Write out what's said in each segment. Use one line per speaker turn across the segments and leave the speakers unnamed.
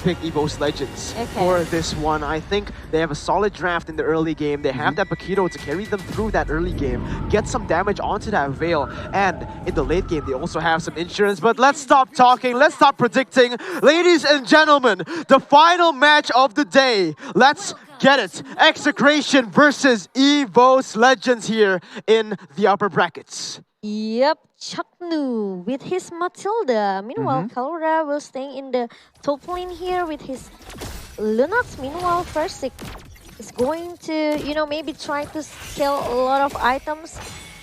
pick Evos Legends
Okay.
for this one. I think they have a solid draft in the early game. They have that Paquito to carry them through that early game, get some damage onto that Veil, and in the late game they also have some insurance. But let's stop talking, let's stop predicting. Ladies and gentlemen, the final match of the day. Let's get it. Execration versus Evos Legends here in the upper brackets.
Yep, Chaknu with his Matilda. Meanwhile, Kalra will stay in the top lane here with his Lunox. Meanwhile, Versik is going to, maybe try to scale a lot of items,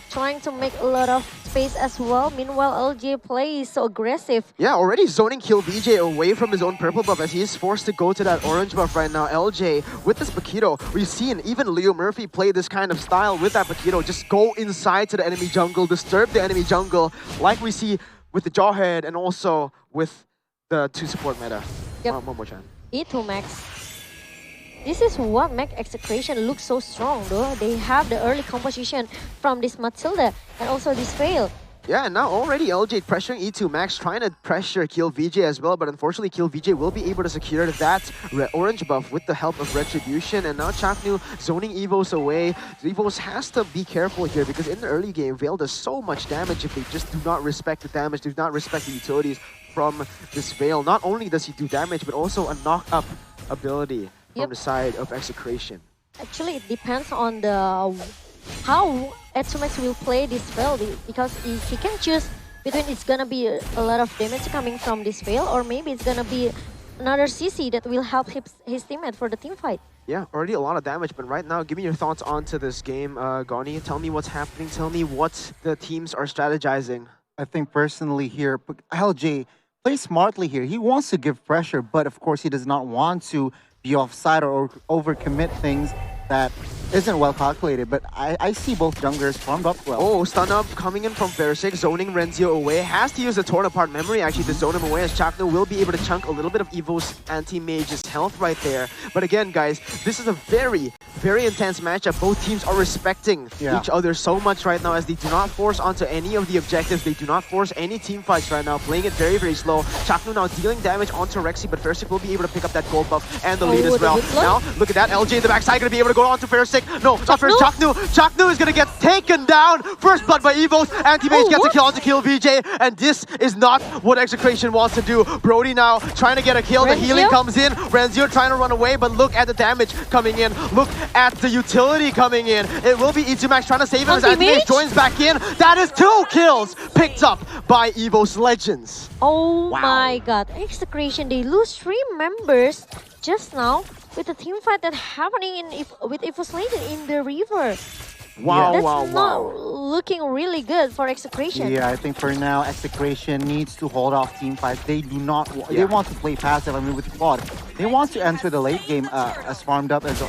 trying to make a lot of space as well. Meanwhile, LJ plays so aggressive.
Yeah, already zoning Kill VJ away from his own purple buff as he is forced to go to that orange buff right now. LJ with this Paquito, we've seen even Leo Murphy play this kind of style with that Paquito. Just go inside to the enemy jungle, disturb the enemy jungle, like we see with the Jawhead and also with the 2 support meta.
Yep.
One more chance.
E2 Max. This is what makes Execration look so strong though. They have the early composition from this Matilda and also this Veil.
Yeah, and now already LJ pressuring E2 Max, trying to pressure Kill VJ as well, but unfortunately Kill VJ will be able to secure that orange buff with the help of Retribution, and now Chaknu zoning Evos away. Evos has to be careful here because in the early game, Veil does so much damage if they just do not respect the damage, do not respect the utilities from this Veil. Not only does he do damage, but also a knock-up ability from the side of Execration.
Actually, it depends on the how Etsumax will play this Veil, because he can choose between it's gonna be a lot of damage coming from this Veil, or maybe it's gonna be another CC that will help his teammate for the team fight.
Yeah, already a lot of damage, but right now, give me your thoughts onto this game, Goni. Tell me what's happening. Tell me what the teams are strategizing.
I think personally here, LJ plays smartly here. He wants to give pressure, but of course he does not want to be offside or overcommit things that isn't well calculated, but I see both junglers farmed up well.
Oh, stun up coming in from Versik, zoning Renzio away. Has to use the torn apart memory actually to zone him away, as Chakno will be able to chunk a little bit of Evo's anti-mage's health right there. But again, guys, this is a very, very intense matchup. Both teams are respecting each other so much right now as they do not force onto any of the objectives. They do not force any team fights right now, playing it very, very slow. Chakno now dealing damage onto Rexy, but Versik will be able to pick up that gold buff and the lead as well. Now, look at that. LJ in the backside going to be able to go onto Versik. No, not first. Chaknu. Chaknu is going to get taken down. First blood by Evos. Anti-Mage gets a kill onto Kill VJ. And this is not what Execration wants to do. Brody now trying to get a kill. The healing comes in. Renzio trying to run away, but look at the damage coming in. Look at the utility coming in. It will be E2 Max trying to save him as Anti-Mage joins back in. That is 2 kills picked up by Evos Legends.
Oh my god. Execration, they lose 3 members just now with the team fight that happening with Evos Legend in the river.
Wow,
That's not looking really good for Execration.
Yeah, I think for now, Execration needs to hold off team fights. They do not. They want to play passive. I mean, with Claude, they want to enter the late game as farmed up as.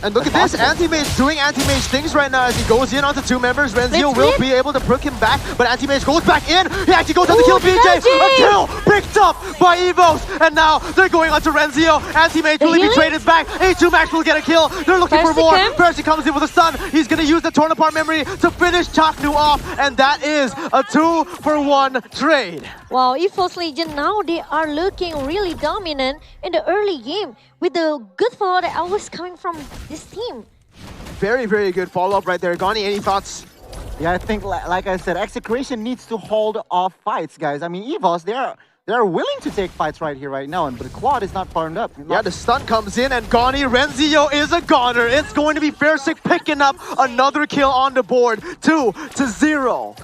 And look at this, Anti-Mage doing Anti-Mage things right now as he goes in onto 2 members. Renzio will be able to prick him back, but Anti-Mage goes back in. He actually goes on to kill BJ. A kill picked up by Evos, and now they're going on to Renzio. Anti-Mage will be traded back. A2 Max will get a kill. They're looking for more. Percy comes in with a stun. He's going to use the torn apart memory to finish Chaknu off, and that is a 2-for-1 trade.
Wow, Evos Legend now they are looking really dominant in the early game with the good follow that always coming from this team.
Very, very good follow-up right there. Gani, any thoughts?
Yeah, I think, like I said, Execration needs to hold off fights, guys. I mean, Evos, they're willing to take fights right here, right now, but Claude is not farmed up.
Yeah, the stun comes in, and Gani Renzio is a goner. It's going to be Versik picking up another kill on the board. 2-0.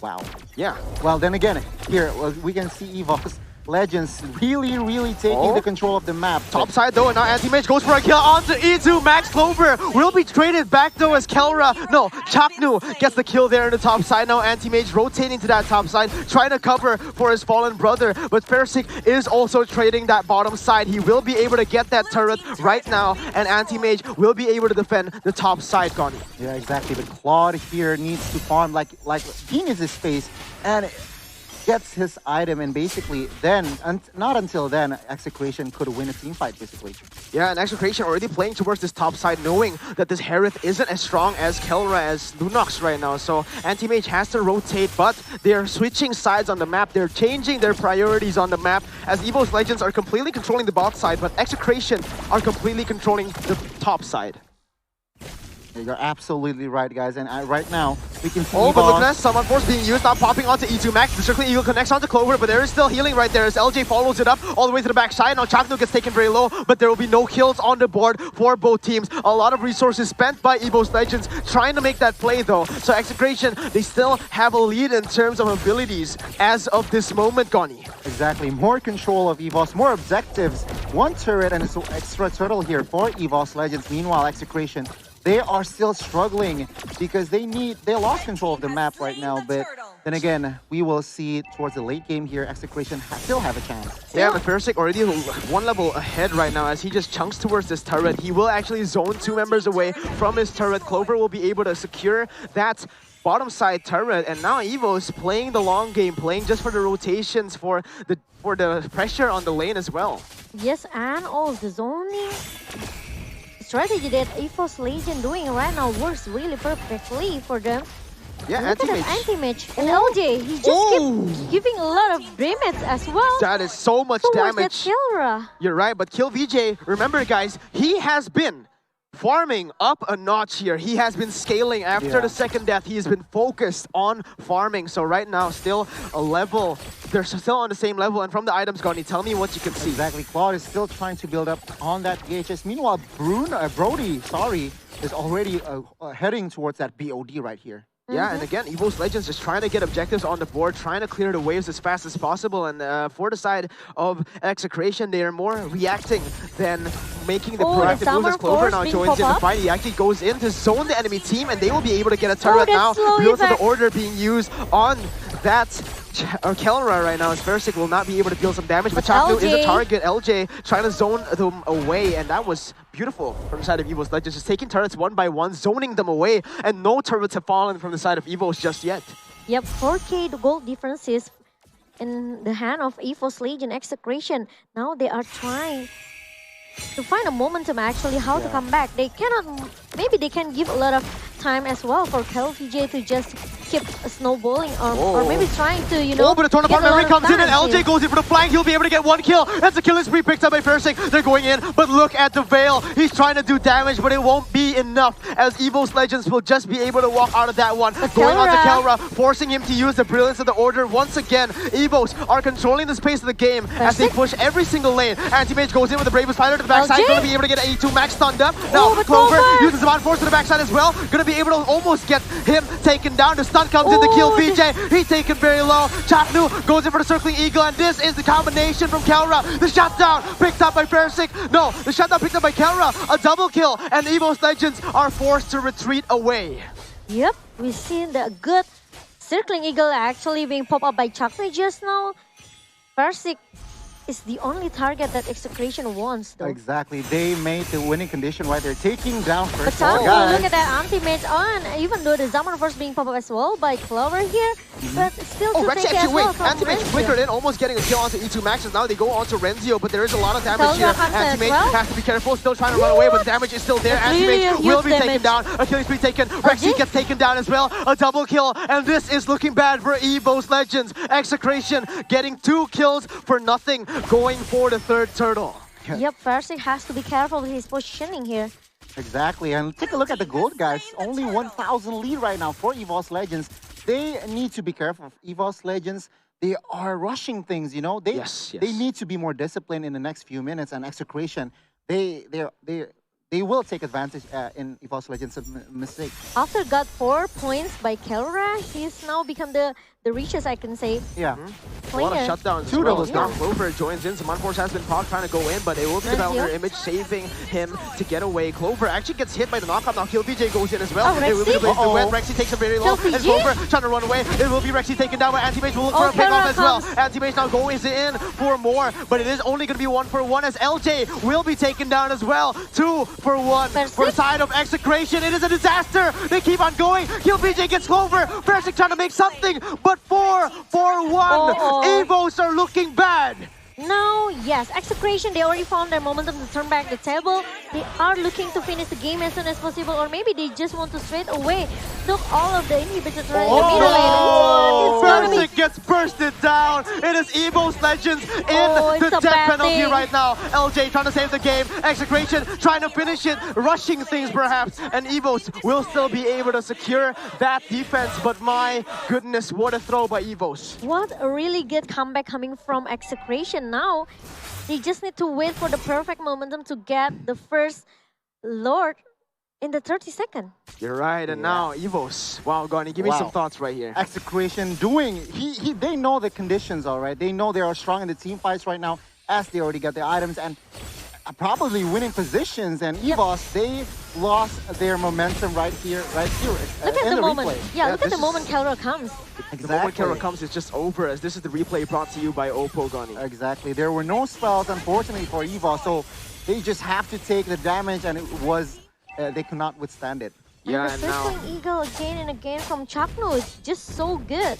Wow.
Yeah.
Well, then again, here we can see Evos Legends really taking the control of the map.
Top side though, and now Anti-Mage goes for a kill onto E2. Max Clover will be traded back though as Chaknu gets the kill there in the top side. Now Anti-Mage rotating to that top side, trying to cover for his fallen brother. But Versik is also trading that bottom side. He will be able to get that turret right now, and Anti-Mage will be able to defend the top side, Gani.
Yeah, exactly. But Claude here needs to farm like Dean is his space, and gets his item, and basically then, not until then, Execration could win a team fight, basically.
Yeah, and Execration already playing towards this top side, knowing that this Harith isn't as strong as Kelra, as Lunox right now. So Anti-Mage has to rotate, but they're switching sides on the map. They're changing their priorities on the map, as Evos Legends are completely controlling the bot side, but Execration are completely controlling the top side.
You're absolutely right, guys. And right now, we can see
Oh, but
Evos.
look at that. Summon Force being used, now popping onto E2 Max. The Circling Eagle connects onto Clover, but there is still healing right there as LJ follows it up all the way to the backside. Now Chaknu gets taken very low, but there will be no kills on the board for both teams. A lot of resources spent by Evos Legends trying to make that play, though. So Execration, they still have a lead in terms of abilities as of this moment, Goni.
Exactly. More control of Evos, more objectives. One turret and an extra turtle here for Evos Legends. Meanwhile, Execration, they are still struggling because they lost control of the map right now. But then again, we will see towards the late game here, Execration still have a chance.
Yeah, but Fersic already one level ahead right now as he just chunks towards this turret. He will actually zone 2 members away from his turret. Clover will be able to secure that bottom side turret, and now Evos playing the long game, playing just for the rotations, for the pressure on the lane as well.
Yes, and all the zoning strategy that Evos Legend doing right now works really perfectly for them.
Yeah,
Look at that
Anti-Mage.
anti-match. And LJ, he just keeps giving a lot of damage as well.
That is so much
Towards that
damage.
Kelra.
You're right, but Kill VJ, remember guys, he has been farming up a notch here. He has been scaling after the second death. He has been focused on farming. So right now, still a level. They're still on the same level. And from the items, Goni, tell me what you can see.
Exactly. Claude is still trying to build up on that VHS. Meanwhile, Brody, is already heading towards that BOD right here.
Yeah, and again, Evos Legends just trying to get objectives on the board, trying to clear the waves as fast as possible. And for the side of Execration, they are more reacting than making the proactive moves. As Clover now joins in the fight. He actually goes in to zone the enemy team, and they will be able to get a turret now. Wheels of the Order being used on that Kelra right now, as Versik will not be able to deal some damage, but Chaknu is a target. LJ trying to zone them away, and that was beautiful from the side of Evos Legends, just taking turrets one by one, zoning them away, and no turrets have fallen from the side of Evos just yet.
Yep, 4K gold differences in the hand of Evos Legion Execration. Now they are trying to find a momentum actually how to come back. They cannot, maybe they can give a lot of time as well for KLVJ to just keep snowballing or maybe trying to, you know.
Oh, but the tournament memory comes in and LJ goes in for the flank. He'll be able to get 1 kill. That's a killing spree picked up by Versik. They're going in, but look at the Veil. He's trying to do damage, but it won't be enough as Evos Legends will just be able to walk out of that one. Going on to Kelra, forcing him to use the brilliance of the Order. Once again, Evos are controlling the space of the game as they push every single lane. Anti-Mage goes in with the Bravest Fighter to the backside. Going to be able to get an E2 Max stunned up. Now Clover uses the Force to the backside as well. Going to be able to almost get him taken down. The stun comes in to kill VJ. He's taken very low. Chaknu goes in for the Circling Eagle, and this is the combination from Kelra. The shutdown picked up by Versik. No, the shutdown picked up by Kelra. A double kill, and Evos Legends are forced to retreat away.
Yep, we've seen the good Circling Eagle actually being popped up by Chaknu just now. Versik is the only target that Execration wants, though.
Exactly. They made the winning condition right there, taking down
But
first.
Chaknu, look at that anti-mage on, even though the Zaman Force being popped up as well by Clover here, but still to take as well from
Anti-Mage flickered in, almost getting a kill onto E2 Maxes. Now they go onto Renzio, but there is a lot of damage here. Anti-Mage has to be careful, still trying to run away, but the damage is still there. Anti-Mage will be taken down. A killing spree taken. Rexy gets taken down as well. A double kill, and this is looking bad for Evos Legends. Execration getting 2 kills for nothing, going for the third turtle.
Yep, Versik has to be careful with his positioning here.
Exactly, and take a look at the gold, guys. Only 1,000 lead right now for Evos Legends. They need to be careful. Evos Legends, they are rushing things, you know. They need to be more disciplined in the next few minutes. And Execration, they will take advantage in Evos Legends' mistake.
After got 4 points by Kelra, he's now become the richest, I can say.
Yeah.
A lot of shutdowns.
2 doubles down.
Clover joins in. Zaman Force has been popped, trying to go in, but it will be the Valkyrie image saving him to get away. Clover actually gets hit by the knockout. Now Kill VJ goes in as well. It will be the Blaze the Wet. Rexy takes him very low. And Clover trying to run away. It will be Rexy taken down by Anti-Mage. Will look for a pick-off as well. Anti-Mage now goes in for more, but it is only going to be 1 for 1 as LJ will be taken down as well. 2 for 1 for the side of Execration. It is a disaster. They keep on going. Kill VJ gets Clover. Versik trying to make something, but but 4-1. Evos are looking bad.
Now, yes, Execration, they already found their momentum to turn back the table. They are looking to finish the game as soon as possible, or maybe they just want to straight away took all of the inhibitors right in the middle lane. What? It's gonna be...
Bersic gets bursted down. It is Evos Legends in the death penalty right now. LJ trying to save the game. Execration trying to finish it, rushing things perhaps. And Evos will still be able to secure that defense. But my goodness, what a throw by Evos.
What a really good comeback coming from Execration. Now, they just need to wait for the perfect momentum to get the first Lord in the 30-second.
You're right, and now Evos. Wow, Goni, give me some thoughts right here.
Execration doing, they know the conditions, all right? They know they are strong in the team fights right now as they already got the items and probably winning positions. And Evos, they lost their momentum right here.
Look at the moment.
Replay.
Yeah, look at the moment Kelra comes.
Exactly.
The moment Kelra comes, it's just over, as this is the replay brought to you by Oppo, Goni.
Exactly. There were no spells, unfortunately, for Evos, so they just have to take the damage, and it was they could not withstand it.
Yeah,
and the circling eagle again and again from Chaknu is just so good.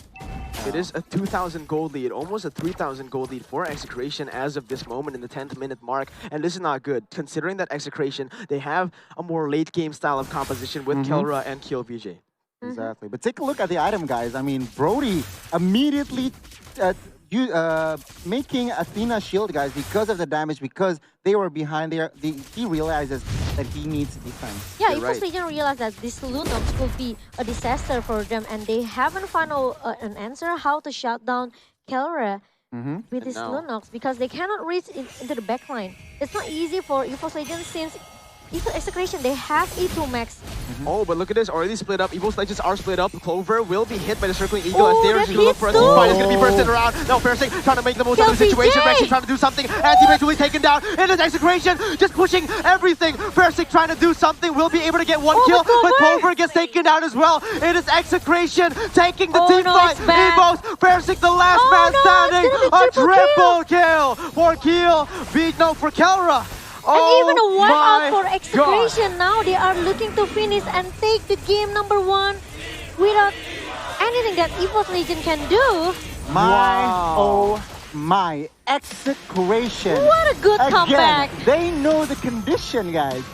It is a 2,000 gold lead, almost a 3,000 gold lead for Execration as of this moment in the 10th minute mark. And this is not good, considering that Execration, they have a more late game style of composition with Kelra and Kill VJ.
Exactly. But take a look at the item, guys. I mean, Brody immediately making Athena shield, guys, because of the damage, because they were behind there. He realizes that he needs defense.
Yeah, Evos Legion realized that this Lunox could be a disaster for them, and they haven't found an answer how to shut down Kelra with this Lunox, because they cannot reach into the backline. It's not easy for Evos Legion since Execration, they have E2 max.
Oh, but look at this, already split up. Evos Legends are split up. Clover will be hit by the circling eagle as they're going to look for a team fight. It's going to be bursted around. Now Bersic trying to make the most of the situation. Rexy trying to do something. Anti-Max will be taken down. It is Execration just pushing everything. Bersic trying to do something. Will be able to get one kill, but Clover gets taken down as well. It is Execration taking the team fight. Evos, Bersic the last man standing. A triple kill for Kiel. Beat no for Kelra.
And even a wipeout for Execration. Now they are looking to finish and take the game number 1 without anything that Evos Legion can do.
My Execration.
What a good comeback.
They know the condition, guys.